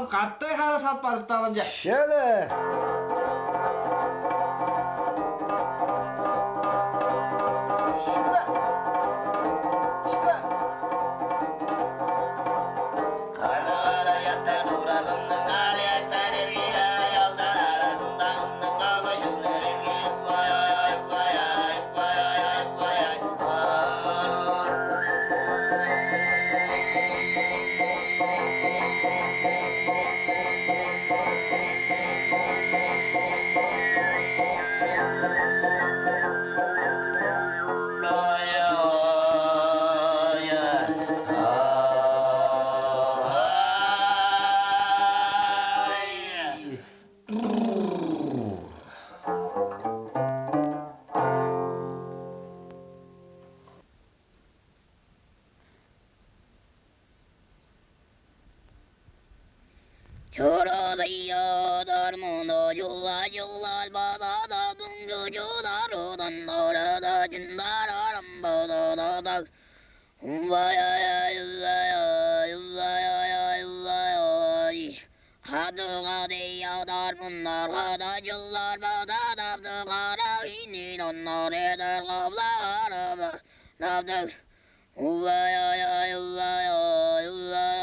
Kartay hara sat barıp dağılınca. Şöyle. Şurada. İşte. Kara kara yatar durarımdan hali yatar ergiye yaldan arasından ondan kavuşulur ergiye vay ay vay ay vay ay vay ay Çorabıya darmını cula cula badada duncu cudarudan orada cindar arambada da vay ay ay vay ay vay ay ay vay ay hadi hadi yağdar bunlar hadacılar badada kara inin onlar eder kablar rabdır vay ay ay vay ay vay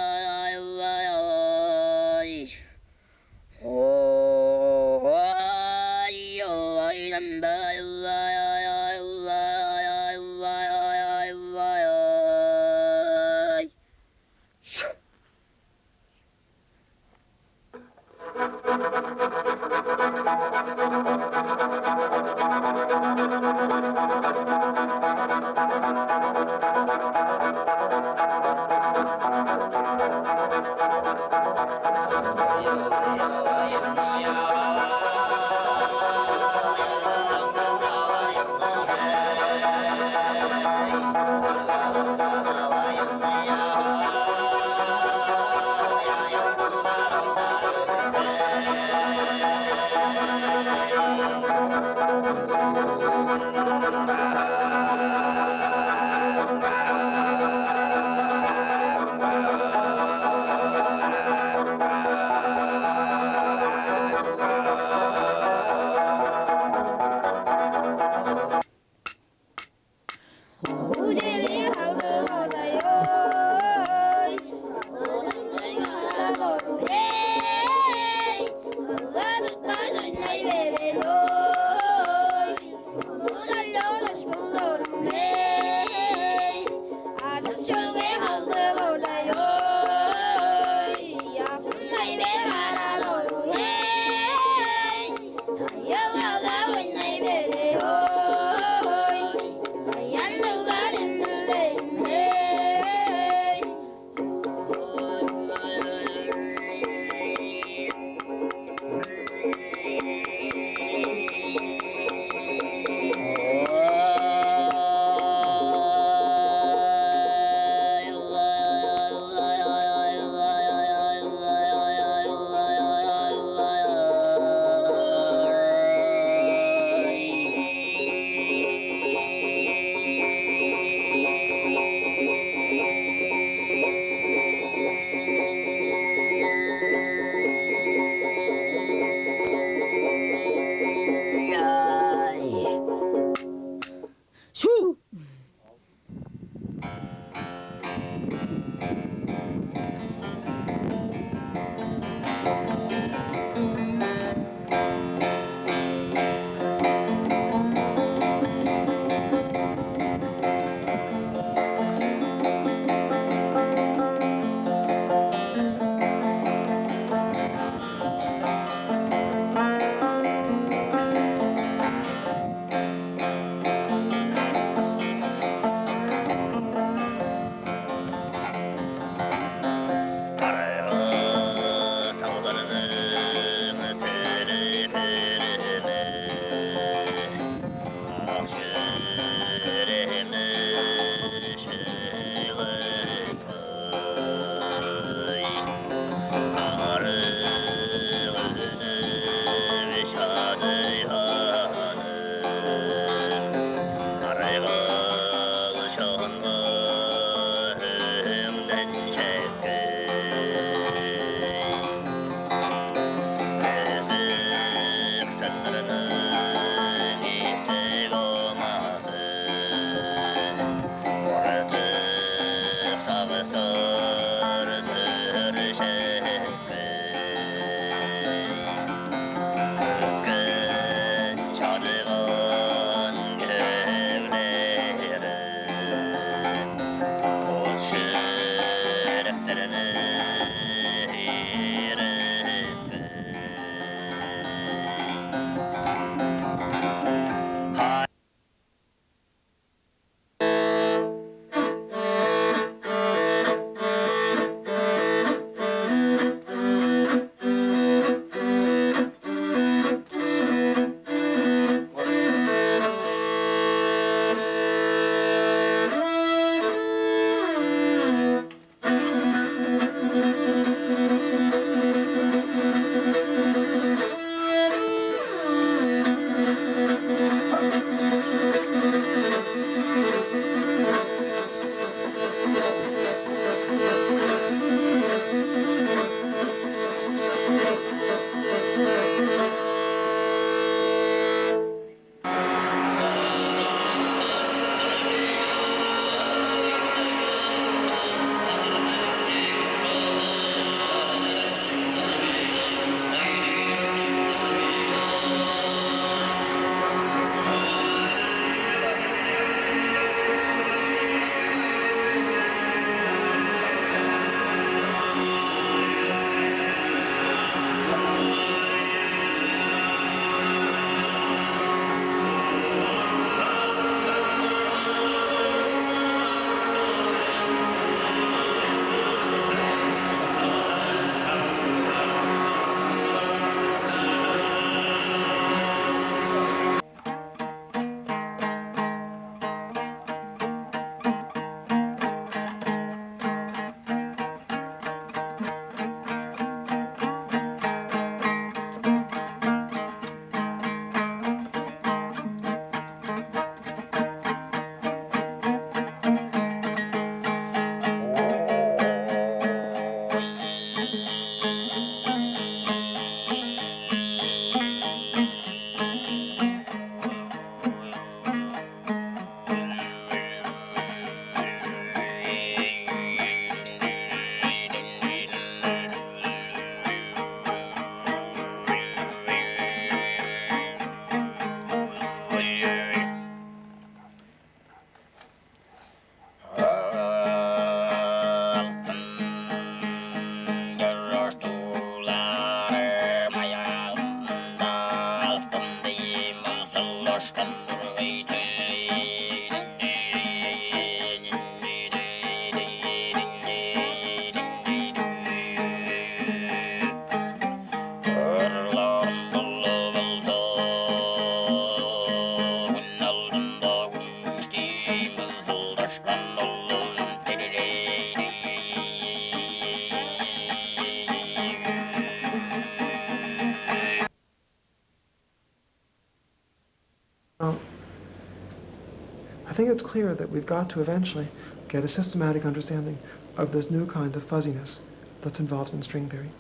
think it's clear that we've got to eventually get a systematic understanding of this new kind of fuzziness that's involved in string theory.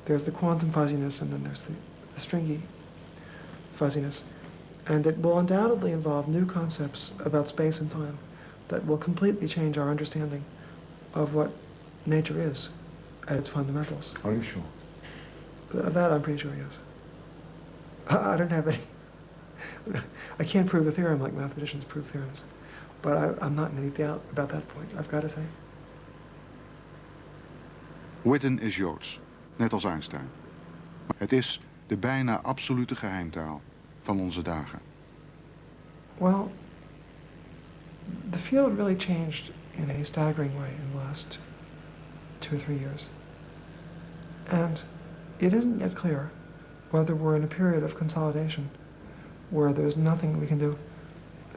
There's the quantum fuzziness, and then there's the stringy fuzziness. And it will undoubtedly involve new concepts about space and time that will completely change our understanding of what nature is at its fundamentals. Are you sure? That I'm pretty sure, yes. I don't have any... I can't prove a theorem like mathematicians prove theorems, but I'm not in any doubt about that point, I've got to say. Witten is Joods, net als Einstein. Het is de bijna absolute geheimtaal van onze dagen. Well, the field really changed in a staggering way in the last 2 or 3 years. And it isn't yet clear whether we're in a period of consolidation where there's nothing we can do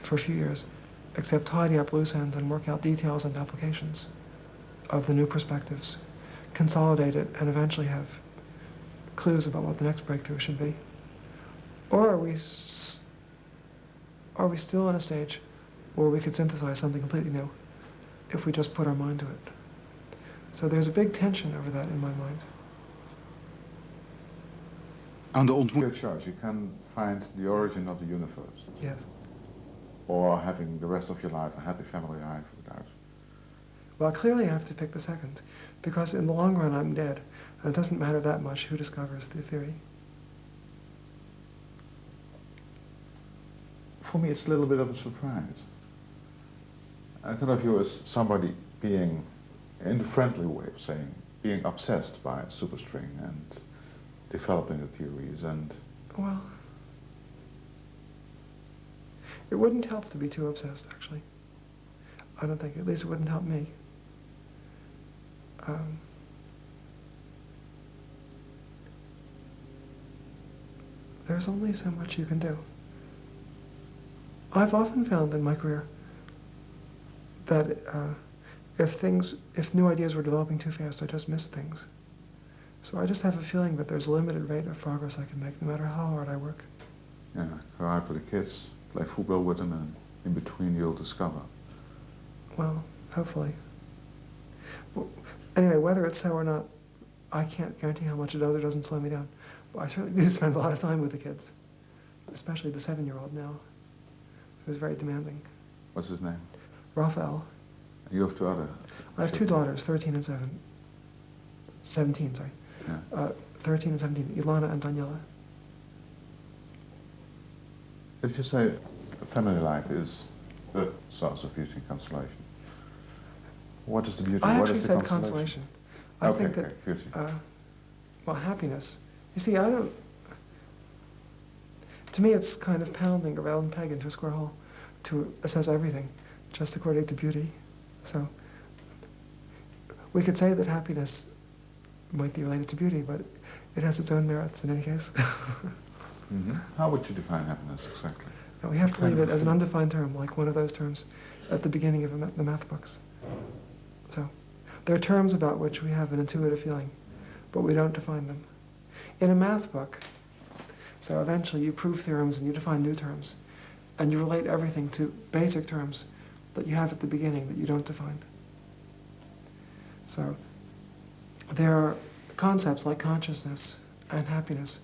for a few years except tidy up loose ends and work out details and applications of the new perspectives, consolidate it, and eventually have clues about what the next breakthrough should be. Or are we still in a stage where we could synthesize something completely new if we just put our mind to it? So there's a big tension over that in my mind. Aan de ontmoeting church, you can find the origin of the universe. Yes. Or having the rest of your life a happy family life without. Well, clearly I have to pick the second, because in the long run I'm dead, and it doesn't matter that much who discovers the theory. For me, it's a little bit of a surprise. I thought of you as somebody being, in a friendly way of saying, being obsessed by superstring and developing the theories and... Well, it wouldn't help to be too obsessed, actually. I don't think, at least it wouldn't help me. There's only so much you can do. I've often found in my career that if new ideas were developing too fast, I just missed things. So I just have a feeling that there's a limited rate of progress I can make, no matter how hard I work. Yeah, go out with the kids, play football with them, and in between you'll discover. Well, hopefully. Well, anyway, whether it's so or not, I can't guarantee how much it does or doesn't slow me down. But I certainly do spend a lot of time with the kids, especially the 7-year-old now, who's very demanding. What's his name? Raphael. And you have 2 other? I have 2 daughters, 13 and 17, sorry. Yeah. 13 and 17, Ilana and Daniela. If you say family life is the source of beauty and consolation, what is the beauty? I What actually is the said consolation. I think that, beauty. well, happiness. You see, to me it's kind of pounding a round peg into a square hole to assess everything, just according to beauty. So, we could say that happiness might be related to beauty, but it has its own merits in any case. Mm-hmm. How would you define happiness exactly? And we have to leave it as an undefined term, like one of those terms at the beginning of the math books. So, there are terms about which we have an intuitive feeling, but we don't define them. In a math book, so eventually you prove theorems and you define new terms, and you relate everything to basic terms that you have at the beginning that you don't define. So, there are concepts like consciousness and happiness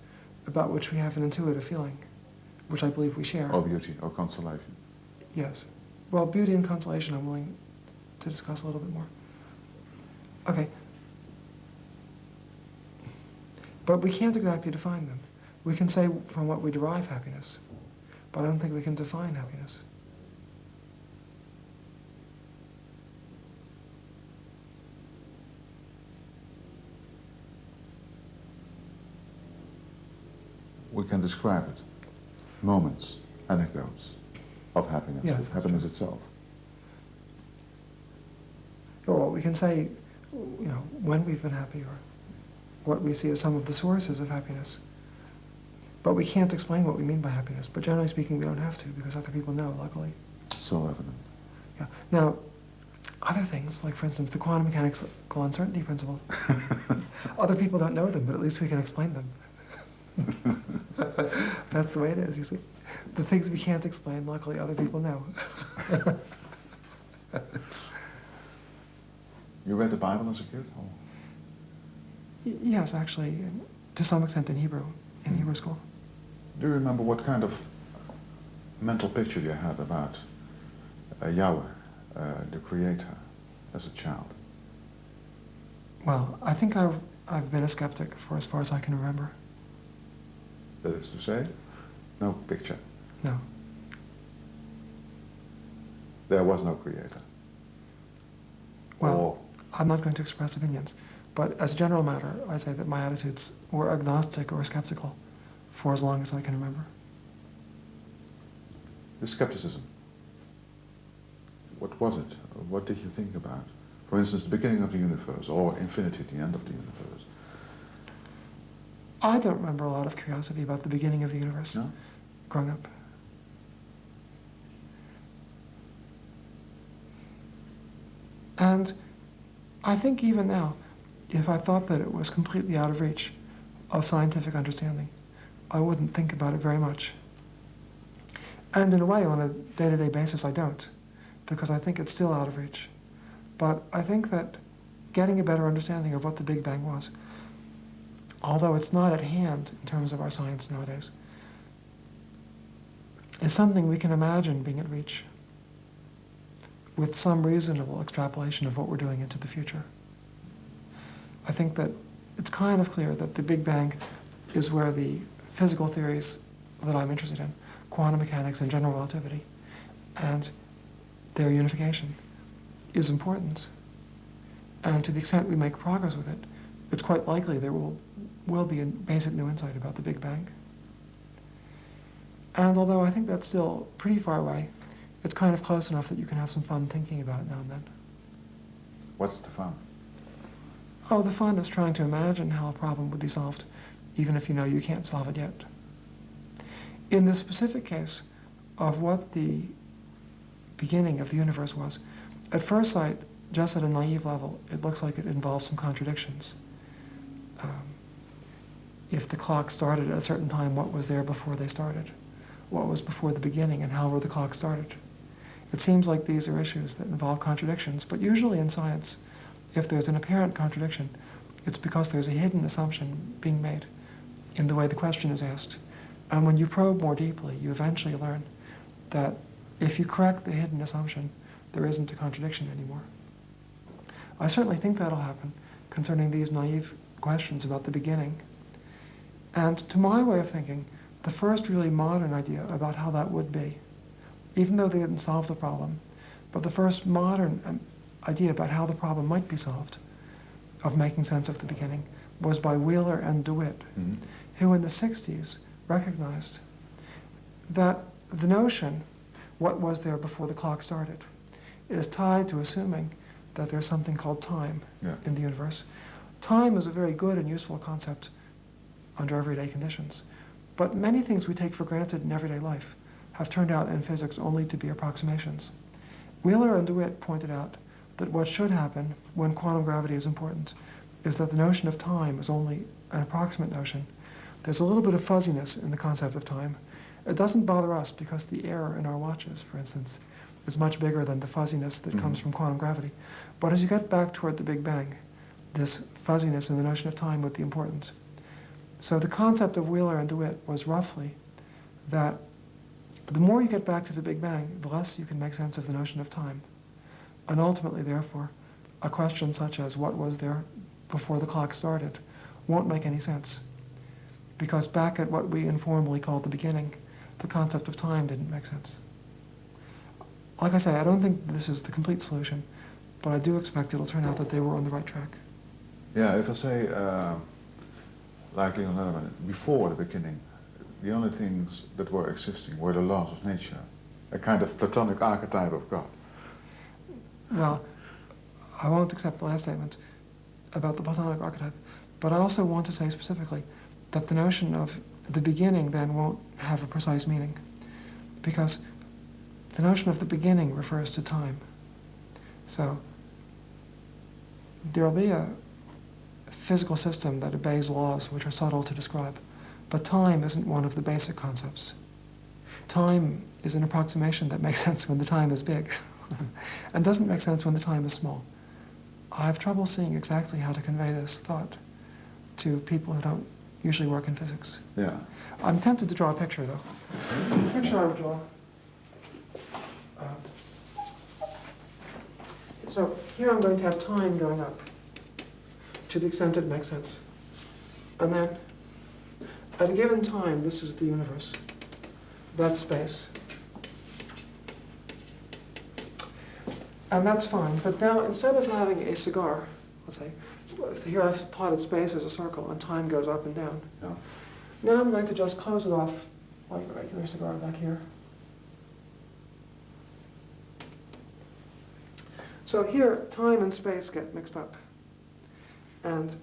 about which we have an intuitive feeling, which I believe we share. Or beauty, or consolation. Yes. Well, beauty and consolation I'm willing to discuss a little bit more. Okay. But we can't exactly define them. We can say from what we derive happiness, but I don't think we can define happiness. We can describe it. Moments, anecdotes of happiness, Yes, of happiness itself. Or we can say, you know, when we've been happy or what we see as some of the sources of happiness. But we can't explain what we mean by happiness. But generally speaking, we don't have to because other people know, luckily. So evident. Yeah. Now, other things, like for instance, the quantum mechanical uncertainty principle, other people don't know them, but at least we can explain them. That's the way it is, you see. The things we can't explain, luckily other people know. You read the Bible as a kid? Or? Yes, actually, to some extent in Hebrew, in Hebrew school. Do you remember what kind of mental picture you had about Yahweh, the Creator, as a child? Well, I think I've been a skeptic for as far as I can remember. That is to say, no picture. No. There was no Creator. Well, Or I'm not going to express opinions, but as a general matter, I say that my attitudes were agnostic or skeptical for as long as I can remember. the skepticism. What was it? What did you think about? For instance, the beginning of the universe, or infinity, the end of the universe. I don't remember a lot of curiosity about the beginning of the universe No? growing up. And I think even now, if I thought that it was completely out of reach of scientific understanding, I wouldn't think about it very much. And in a way, on a day-to-day basis, I don't, because I think it's still out of reach. But I think that getting a better understanding of what the Big Bang was, although it's not at hand in terms of our science nowadays, is something we can imagine being at reach with some reasonable extrapolation of what we're doing into the future. I think that it's kind of clear that the Big Bang is where the physical theories that I'm interested in, quantum mechanics and general relativity, and their unification, is important. And to the extent we make progress with it, it's quite likely there will be a basic new insight about the Big Bang. And although I think that's still pretty far away, it's kind of close enough that you can have some fun thinking about it now and then. What's the fun? Oh, the fun is trying to imagine how a problem would be solved, even if you know you can't solve it yet. In the specific case of what the beginning of the universe was, at first sight, just at a naive level, it looks like it involves some contradictions. If the clock started at a certain time, what was there before they started? What was before the beginning, and how were the clocks started? It seems like these are issues that involve contradictions, but usually in science, if there's an apparent contradiction, it's because there's a hidden assumption being made in the way the question is asked. And when you probe more deeply, you eventually learn that if you correct the hidden assumption, there isn't a contradiction anymore. I certainly think that'll happen concerning these naive questions about the beginning. And to my way of thinking, the first really modern idea about how that would be, even though they didn't solve the problem, but the first modern idea about how the problem might be solved, of making sense of the beginning, was by Wheeler and DeWitt, who in the 60s recognized that the notion, what was there before the clock started, is tied to assuming that there's something called time in the universe. Time is a very good and useful concept under everyday conditions, but many things we take for granted in everyday life have turned out in physics only to be approximations. Wheeler and DeWitt pointed out that what should happen when quantum gravity is important is that the notion of time is only an approximate notion. There's a little bit of fuzziness in the concept of time. It doesn't bother us because the error in our watches, for instance, is much bigger than the fuzziness that comes from quantum gravity. But as you get back toward the Big Bang, this fuzziness in the notion of time would be important. So the concept of Wheeler and DeWitt was roughly that the more you get back to the Big Bang, the less you can make sense of the notion of time. And ultimately, therefore, a question such as what was there before the clock started won't make any sense. Because back at what we informally called the beginning, the concept of time didn't make sense. Like I say, I don't think this is the complete solution, but I do expect it'll turn out that they were on the right track. Yeah, if I say, like Leon Lederman, before the beginning, the only things that were existing were the laws of nature, a kind of Platonic archetype of God. Well, I won't accept the last statement about the Platonic archetype, but I also want to say specifically that the notion of the beginning then won't have a precise meaning, because the notion of the beginning refers to time. So there'll be a physical system that obeys laws which are subtle to describe, but time isn't one of the basic concepts. time is an approximation that makes sense when the time is big and doesn't make sense when the time is small. I have trouble seeing exactly how to convey this thought to people who don't usually work in physics. Yeah. I'm tempted to draw a picture, though. The picture I would draw. So here I'm going to have time going up to the extent it makes sense. And then, at a given time, this is the universe. That's space. And that's fine. But now, instead of having a cigar, let's say, here I've plotted space as a circle, and time goes up and down. Yeah. Now I'm going to just close it off like a regular cigar back here. So here, time and space get mixed up. And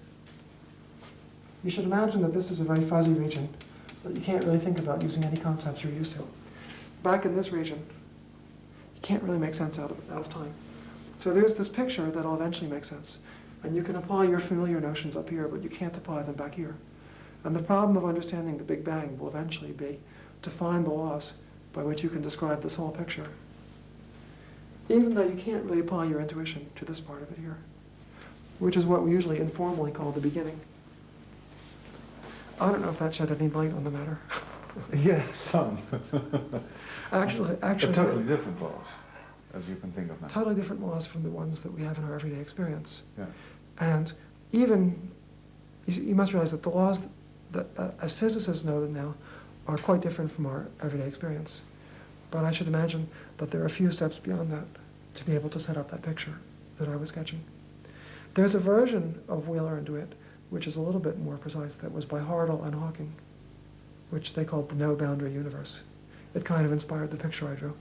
you should imagine that this is a very fuzzy region that you can't really think about using any concepts you're used to. Back in this region, you can't really make sense out of time. So there's this picture that'll eventually make sense. And you can apply your familiar notions up here, but you can't apply them back here. And the problem of understanding the Big Bang will eventually be to find the laws by which you can describe this whole picture, even though you can't really apply your intuition to this part of it here, which is what we usually informally call the beginning. I don't know if that shed any light on the matter. Yes, some. Actually, But totally different laws, as you can think of now. totally different laws from the ones that we have in our everyday experience. Yeah. And even, you must realize that the laws that, as physicists know them now, are quite different from our everyday experience. But I should imagine that there are a few steps beyond that to be able to set up that picture that I was sketching. There's a version of Wheeler and DeWitt which is a little bit more precise, that was by Hartle and Hawking, which they called the no-boundary universe. It kind of inspired the picture I drew.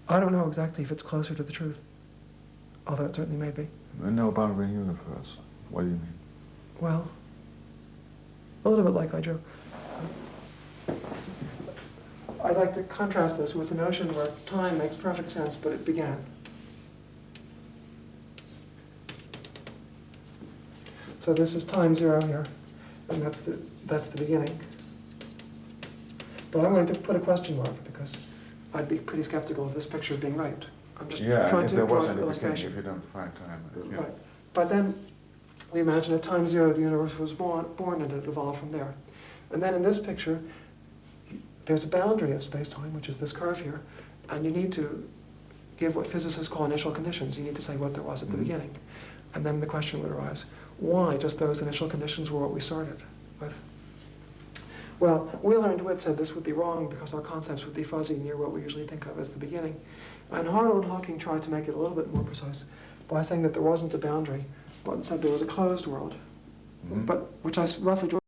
I don't know exactly if it's closer to the truth, although it certainly may be. A no-boundary universe. What do you mean? Well, a little bit like I drew. I'd like to contrast this with the notion where time makes perfect sense, but it began. So this is time zero here, and that's the beginning. But I'm going to put a question mark because I'd be pretty skeptical of this picture being right. I'm just trying if to there draw was an any beginning, illustration. if you don't define time. Yeah. Right. But then we imagine at time zero the universe was born and it evolved from there. And then in this picture, there's a boundary of space-time, which is this curve here, and you need to give what physicists call initial conditions. You need to say what there was at the beginning. And then the question would arise, why just those initial conditions were what we started with? Well, Wheeler and DeWitt said this would be wrong because our concepts would be fuzzy near what we usually think of as the beginning. And Hartle and Hawking tried to make it a little bit more precise by saying that there wasn't a boundary, but instead there was a closed world, but which I roughly drew